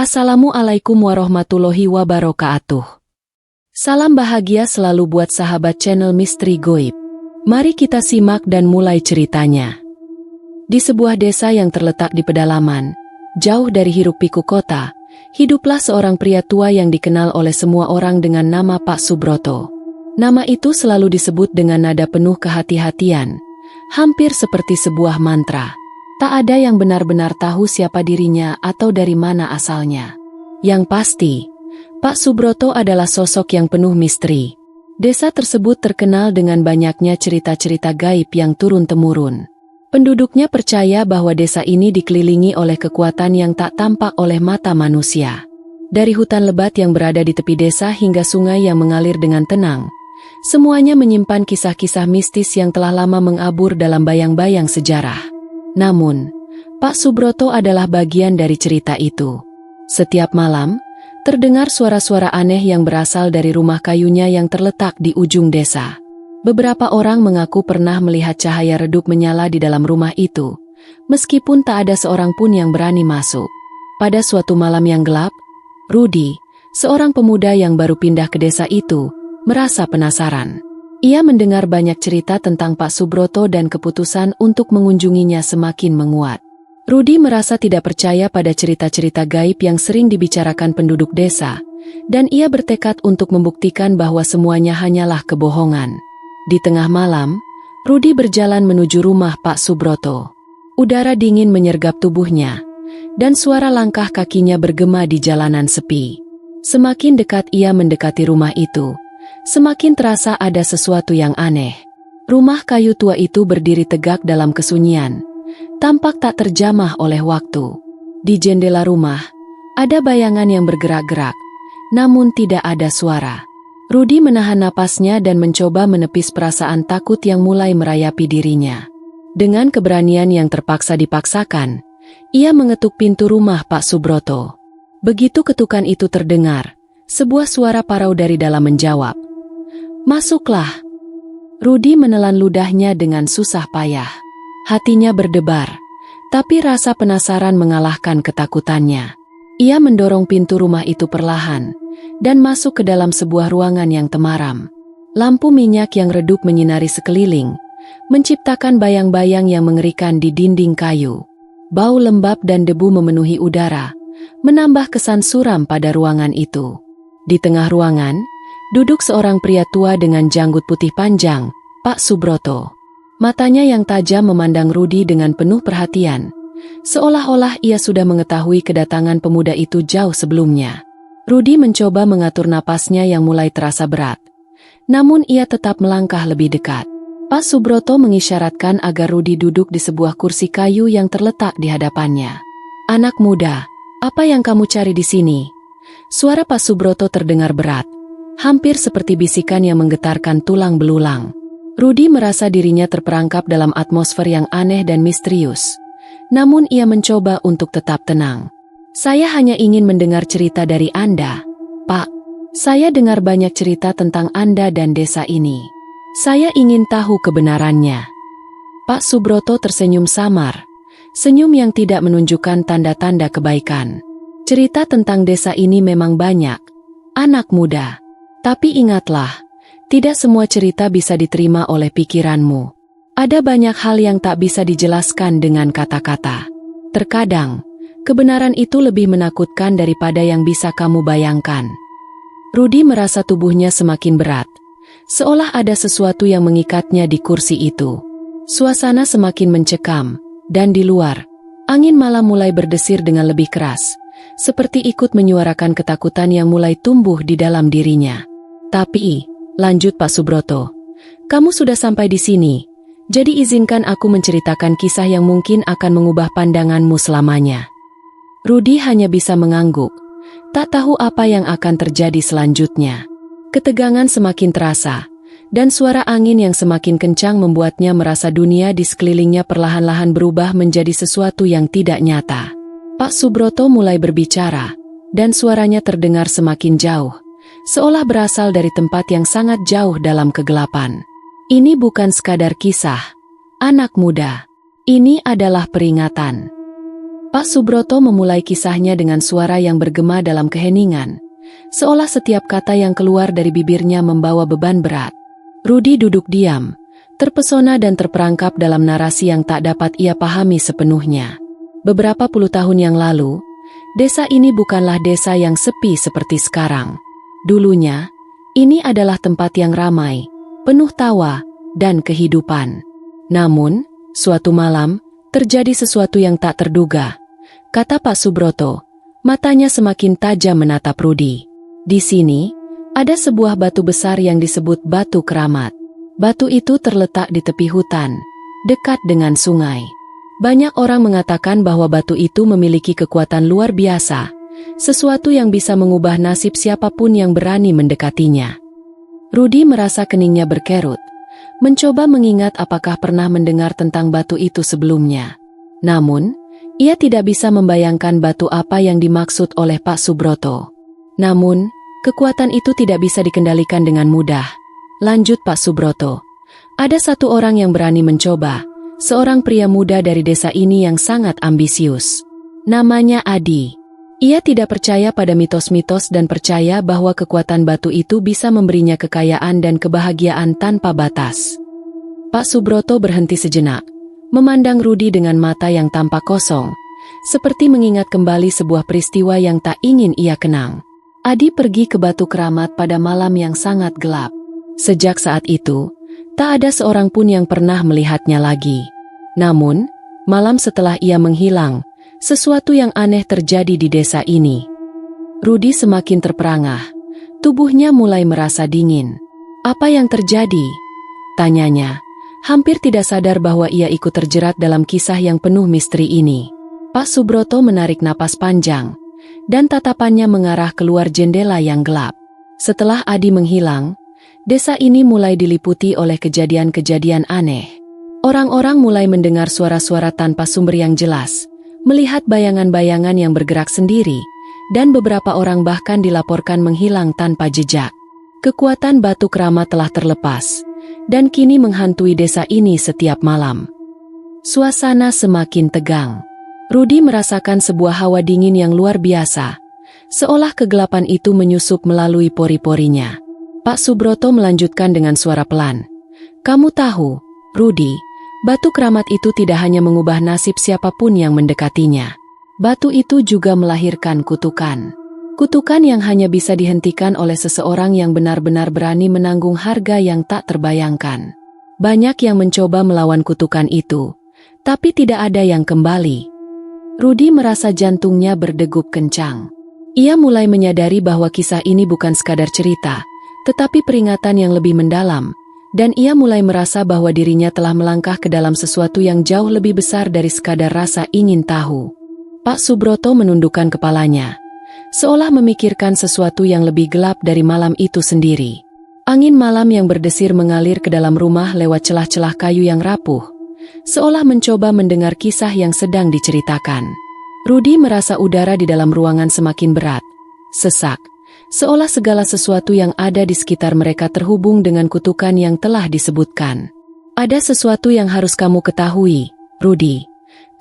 Assalamualaikum warahmatullahi wabarakatuh. Salam bahagia selalu buat sahabat channel Misteri Goib. Mari kita simak dan mulai ceritanya. Di sebuah desa yang terletak di pedalaman, jauh dari hiruk-pikuk kota, hiduplah seorang pria tua yang dikenal oleh semua orang dengan nama Pak Subroto. Nama itu selalu disebut dengan nada penuh kehati-hatian, hampir seperti sebuah mantra. Tak ada yang benar-benar tahu siapa dirinya atau dari mana asalnya. Yang pasti, Pak Subroto adalah sosok yang penuh misteri. Desa tersebut terkenal dengan banyaknya cerita-cerita gaib yang turun-temurun. Penduduknya percaya bahwa desa ini dikelilingi oleh kekuatan yang tak tampak oleh mata manusia. Dari hutan lebat yang berada di tepi desa hingga sungai yang mengalir dengan tenang, semuanya menyimpan kisah-kisah mistis yang telah lama mengabur dalam bayang-bayang sejarah. Namun, Pak Subroto adalah bagian dari cerita itu. Setiap malam, terdengar suara-suara aneh yang berasal dari rumah kayunya yang terletak di ujung desa. Beberapa orang mengaku pernah melihat cahaya redup menyala di dalam rumah itu, meskipun tak ada seorang pun yang berani masuk. Pada suatu malam yang gelap, Rudi, seorang pemuda yang baru pindah ke desa itu, merasa penasaran. Ia mendengar banyak cerita tentang Pak Subroto dan keputusan untuk mengunjunginya semakin menguat. Rudi merasa tidak percaya pada cerita-cerita gaib yang sering dibicarakan penduduk desa, dan ia bertekad untuk membuktikan bahwa semuanya hanyalah kebohongan. Di tengah malam, Rudi berjalan menuju rumah Pak Subroto. Udara dingin menyergap tubuhnya, dan suara langkah kakinya bergema di jalanan sepi. Semakin dekat ia mendekati rumah itu, semakin terasa ada sesuatu yang aneh. Rumah kayu tua itu berdiri tegak dalam kesunyian, tampak tak terjamah oleh waktu. Di jendela rumah, ada bayangan yang bergerak-gerak, namun tidak ada suara. Rudi menahan napasnya dan mencoba menepis perasaan takut yang mulai merayapi dirinya. Dengan keberanian yang terpaksa dipaksakan, ia mengetuk pintu rumah Pak Subroto. Begitu ketukan itu terdengar, sebuah suara parau dari dalam menjawab, "Masuklah." Rudi menelan ludahnya dengan susah payah. Hatinya berdebar, tapi rasa penasaran mengalahkan ketakutannya. Ia mendorong pintu rumah itu perlahan, dan masuk ke dalam sebuah ruangan yang temaram. Lampu minyak yang redup menyinari sekeliling, menciptakan bayang-bayang yang mengerikan di dinding kayu. Bau lembab dan debu memenuhi udara, menambah kesan suram pada ruangan itu. Di tengah ruangan, duduk seorang pria tua dengan janggut putih panjang, Pak Subroto. Matanya yang tajam memandang Rudi dengan penuh perhatian, seolah-olah ia sudah mengetahui kedatangan pemuda itu jauh sebelumnya. Rudi mencoba mengatur napasnya yang mulai terasa berat, namun ia tetap melangkah lebih dekat. Pak Subroto mengisyaratkan agar Rudi duduk di sebuah kursi kayu yang terletak di hadapannya. "Anak muda, apa yang kamu cari di sini?" Suara Pak Subroto terdengar berat, hampir seperti bisikan yang menggetarkan tulang belulang. Rudi merasa dirinya terperangkap dalam atmosfer yang aneh dan misterius. Namun ia mencoba untuk tetap tenang. "Saya hanya ingin mendengar cerita dari Anda, Pak. Saya dengar banyak cerita tentang Anda dan desa ini. Saya ingin tahu kebenarannya." Pak Subroto tersenyum samar, senyum yang tidak menunjukkan tanda-tanda kebaikan. "Cerita tentang desa ini memang banyak, anak muda. Tapi ingatlah, tidak semua cerita bisa diterima oleh pikiranmu. Ada banyak hal yang tak bisa dijelaskan dengan kata-kata. Terkadang, kebenaran itu lebih menakutkan daripada yang bisa kamu bayangkan." Rudi merasa tubuhnya semakin berat, seolah ada sesuatu yang mengikatnya di kursi itu. Suasana semakin mencekam, dan di luar, angin malam mulai berdesir dengan lebih keras, seperti ikut menyuarakan ketakutan yang mulai tumbuh di dalam dirinya. "Tapi," lanjut Pak Subroto, "kamu sudah sampai di sini, jadi izinkan aku menceritakan kisah yang mungkin akan mengubah pandanganmu selamanya." Rudi hanya bisa mengangguk, tak tahu apa yang akan terjadi selanjutnya. Ketegangan semakin terasa, dan suara angin yang semakin kencang membuatnya merasa dunia di sekelilingnya perlahan-lahan berubah menjadi sesuatu yang tidak nyata. Pak Subroto mulai berbicara, dan suaranya terdengar semakin jauh, seolah berasal dari tempat yang sangat jauh dalam kegelapan. "Ini bukan sekadar kisah, anak muda. Ini adalah peringatan. Pak Subroto memulai kisahnya dengan suara yang bergema dalam keheningan, seolah setiap kata yang keluar dari bibirnya membawa beban berat. Rudi duduk diam, terpesona dan terperangkap dalam narasi yang tak dapat ia pahami sepenuhnya. Beberapa puluh tahun yang lalu, desa ini bukanlah desa yang sepi seperti sekarang. Dulunya, ini adalah tempat yang ramai, penuh tawa dan kehidupan. Namun, suatu malam, terjadi sesuatu yang tak terduga, kata Pak Subroto, matanya semakin tajam menatap Rudi. Di sini, ada sebuah batu besar yang disebut Batu Keramat. Batu itu terletak di tepi hutan, dekat dengan sungai. Banyak orang mengatakan bahwa batu itu memiliki kekuatan luar biasa, sesuatu yang bisa mengubah nasib siapapun yang berani mendekatinya. Rudi merasa keningnya berkerut, mencoba mengingat apakah pernah mendengar tentang batu itu sebelumnya. Namun, ia tidak bisa membayangkan batu apa yang dimaksud oleh Pak Subroto. Namun, kekuatan itu tidak bisa dikendalikan dengan mudah. Lanjut Pak Subroto. Ada satu orang yang berani mencoba, seorang pria muda dari desa ini yang sangat ambisius. Namanya Adi. Ia tidak percaya pada mitos-mitos dan percaya bahwa kekuatan batu itu bisa memberinya kekayaan dan kebahagiaan tanpa batas. Pak Subroto berhenti sejenak, memandang Rudi dengan mata yang tampak kosong, seperti mengingat kembali sebuah peristiwa yang tak ingin ia kenang. Adi pergi ke Batu Keramat pada malam yang sangat gelap. Sejak saat itu, tak ada seorang pun yang pernah melihatnya lagi. Namun, malam setelah ia menghilang, sesuatu yang aneh terjadi di desa ini. Rudi semakin terperangah, tubuhnya mulai merasa dingin. Apa yang terjadi? Tanyanya. Hampir tidak sadar bahwa ia ikut terjerat dalam kisah yang penuh misteri ini. Pak Subroto menarik napas panjang, dan tatapannya mengarah keluar jendela yang gelap. Setelah Adi menghilang, desa ini mulai diliputi oleh kejadian-kejadian aneh. Orang-orang mulai mendengar suara-suara tanpa sumber yang jelas, melihat bayangan-bayangan yang bergerak sendiri, dan beberapa orang bahkan dilaporkan menghilang tanpa jejak. Kekuatan Batu Keramat telah terlepas, dan kini menghantui desa ini setiap malam. Suasana semakin tegang. Rudi merasakan sebuah hawa dingin yang luar biasa, seolah kegelapan itu menyusup melalui pori-porinya. Pak Subroto melanjutkan dengan suara pelan. Kamu tahu, Rudi, Batu Keramat itu tidak hanya mengubah nasib siapapun yang mendekatinya. Batu itu juga melahirkan kutukan. Kutukan yang hanya bisa dihentikan oleh seseorang yang benar-benar berani menanggung harga yang tak terbayangkan. Banyak yang mencoba melawan kutukan itu, tapi tidak ada yang kembali. Rudi merasa jantungnya berdegup kencang. Ia mulai menyadari bahwa kisah ini bukan sekadar cerita, tetapi peringatan yang lebih mendalam, dan ia mulai merasa bahwa dirinya telah melangkah ke dalam sesuatu yang jauh lebih besar dari sekadar rasa ingin tahu. Pak Subroto menundukkan kepalanya, seolah memikirkan sesuatu yang lebih gelap dari malam itu sendiri. Angin malam yang berdesir mengalir ke dalam rumah lewat celah-celah kayu yang rapuh, seolah mencoba mendengar kisah yang sedang diceritakan. Rudi merasa udara di dalam ruangan semakin berat, sesak, seolah segala sesuatu yang ada di sekitar mereka terhubung dengan kutukan yang telah disebutkan. Ada sesuatu yang harus kamu ketahui, Rudi,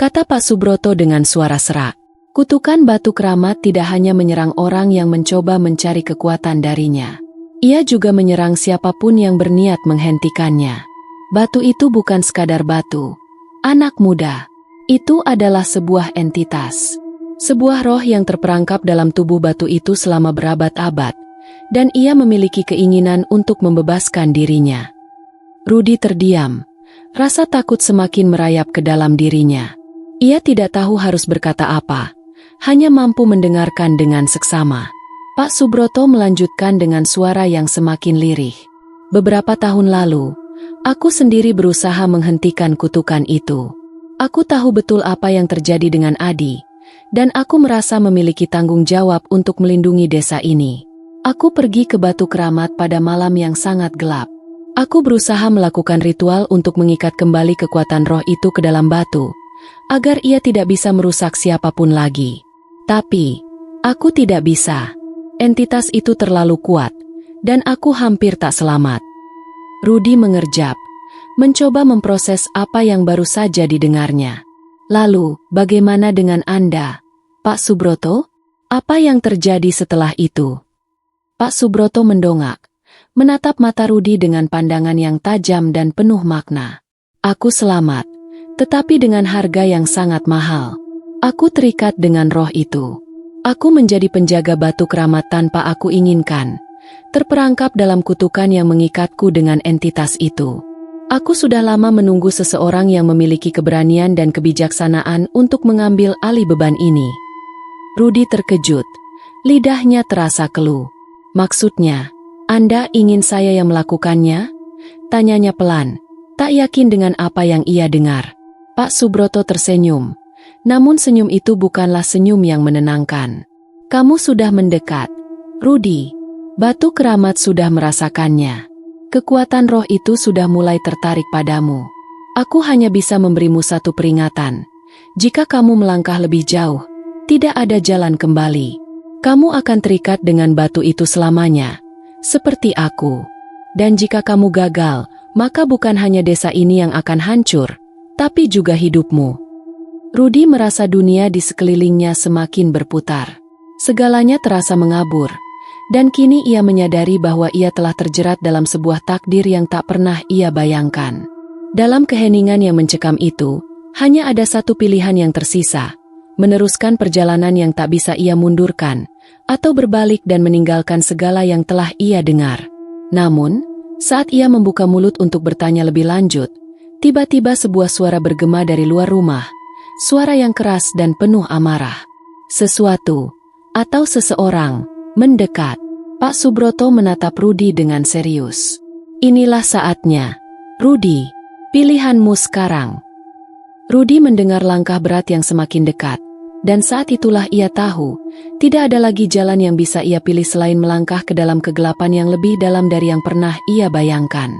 kata Pak Subroto dengan suara serak. Kutukan Batu Keramat tidak hanya menyerang orang yang mencoba mencari kekuatan darinya. Ia juga menyerang siapapun yang berniat menghentikannya. Batu itu bukan sekadar batu, anak muda. Itu adalah sebuah entitas. Sebuah roh yang terperangkap dalam tubuh batu itu selama berabad-abad, dan ia memiliki keinginan untuk membebaskan dirinya. Rudi terdiam, rasa takut semakin merayap ke dalam dirinya. Ia tidak tahu harus berkata apa, hanya mampu mendengarkan dengan seksama. Pak Subroto melanjutkan dengan suara yang semakin lirih. Beberapa tahun lalu, aku sendiri berusaha menghentikan kutukan itu. Aku tahu betul apa yang terjadi dengan Adi, dan aku merasa memiliki tanggung jawab untuk melindungi desa ini. Aku pergi ke Batu Keramat pada malam yang sangat gelap. Aku berusaha melakukan ritual untuk mengikat kembali kekuatan roh itu ke dalam batu, agar ia tidak bisa merusak siapapun lagi. Tapi, aku tidak bisa. Entitas itu terlalu kuat, dan aku hampir tak selamat. Rudi mengerjap, mencoba memproses apa yang baru saja didengarnya. Lalu, bagaimana dengan Anda, Pak Subroto? Apa yang terjadi setelah itu? Pak Subroto mendongak, menatap mata Rudi dengan pandangan yang tajam dan penuh makna. Aku selamat, tetapi dengan harga yang sangat mahal. Aku terikat dengan roh itu. Aku menjadi penjaga batu keramat tanpa aku inginkan, terperangkap dalam kutukan yang mengikatku dengan entitas itu. Aku sudah lama menunggu seseorang yang memiliki keberanian dan kebijaksanaan untuk mengambil alih beban ini. Rudi terkejut. Lidahnya terasa keluh. Maksudnya, Anda ingin saya yang melakukannya? Tanyanya pelan, tak yakin dengan apa yang ia dengar. Pak Subroto tersenyum. Namun senyum itu bukanlah senyum yang menenangkan. Kamu sudah mendekat, Rudi. Batu keramat sudah merasakannya. Kekuatan roh itu sudah mulai tertarik padamu. Aku hanya bisa memberimu satu peringatan. Jika kamu melangkah lebih jauh, tidak ada jalan kembali. Kamu akan terikat dengan batu itu selamanya, seperti aku. Dan jika kamu gagal, maka bukan hanya desa ini yang akan hancur, tapi juga hidupmu. Rudi merasa dunia di sekelilingnya semakin berputar. Segalanya terasa mengabur, dan kini ia menyadari bahwa ia telah terjerat dalam sebuah takdir yang tak pernah ia bayangkan. Dalam keheningan yang mencekam itu, hanya ada satu pilihan yang tersisa: meneruskan perjalanan yang tak bisa ia mundurkan, atau berbalik dan meninggalkan segala yang telah ia dengar. Namun, saat ia membuka mulut untuk bertanya lebih lanjut, tiba-tiba sebuah suara bergema dari luar rumah, suara yang keras dan penuh amarah. Sesuatu, atau seseorang, mendekat. Pak Subroto menatap Rudi dengan serius. Inilah saatnya, Rudi. Pilihanmu sekarang. Rudi mendengar langkah berat yang semakin dekat. Dan saat itulah ia tahu, tidak ada lagi jalan yang bisa ia pilih selain melangkah ke dalam kegelapan yang lebih dalam dari yang pernah ia bayangkan.